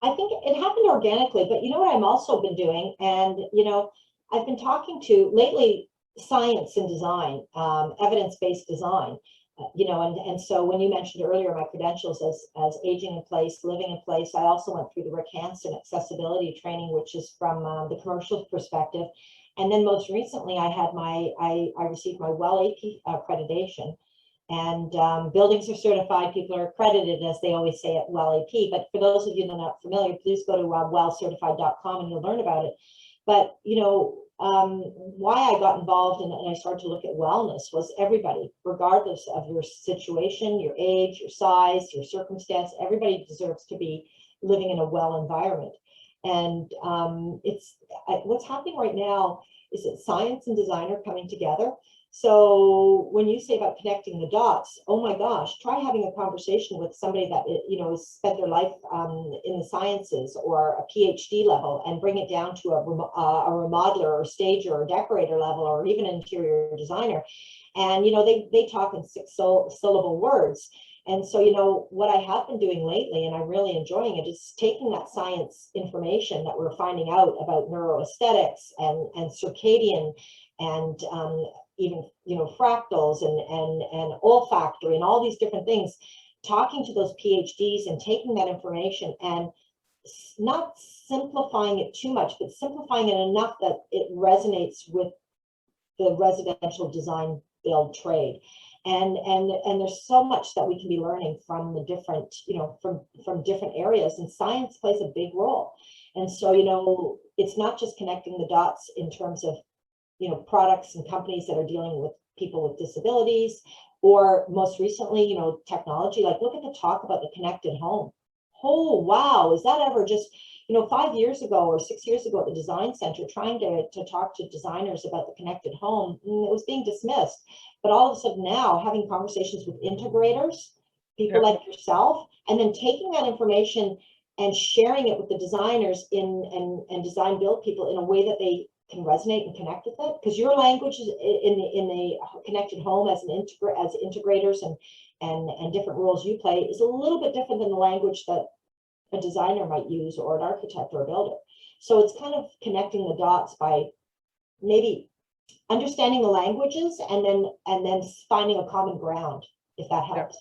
I think it happened organically, but you know what I'm also been doing, and I've been talking to lately science and design, evidence-based design. And so when you mentioned earlier my credentials as aging in place, living in place, I also went through the Rick Hansen accessibility training, which is from the commercial perspective. And then most recently, I received my WELL AP accreditation, and buildings are certified. People are accredited, as they always say, at WELL AP. But for those of you that are not familiar, please go to wellcertified.com and you'll learn about it. But why I got involved and I started to look at wellness was everybody, regardless of your situation, your age, your size, your circumstance, everybody deserves to be living in a well environment. And what's happening right now is that science and design are coming together. So when you say about connecting the dots, oh my gosh, try having a conversation with somebody that has spent their life in the sciences or a PhD level, and bring it down to a remodeler or stager or decorator level, or even an interior designer. And they talk in syllable words. And so what I have been doing lately, and I'm really enjoying it, is taking that science information that we're finding out about neuroaesthetics and circadian and even fractals and olfactory and all these different things, talking to those PhDs and taking that information and not simplifying it too much, but simplifying it enough that it resonates with the residential design build trade. And there's so much that we can be learning from the different, from different areas, and science plays a big role. And so, it's not just connecting the dots in terms of products and companies that are dealing with people with disabilities, or most recently, technology. Like, look at the talk about the connected home. Oh, wow. Is that ever just, 5 years ago or 6 years ago at the design center, trying to talk to designers about the connected home, it was being dismissed. But all of a sudden now, having conversations with integrators, people like yourself, and then taking that information and sharing it with the designers and design build people in a way that they can resonate and connect with it, because your language is in a connected home as integrators and different roles you play is a little bit different than the language that a designer might use, or an architect or a builder. So it's kind of connecting the dots by maybe understanding the languages and then finding a common ground, if that helps.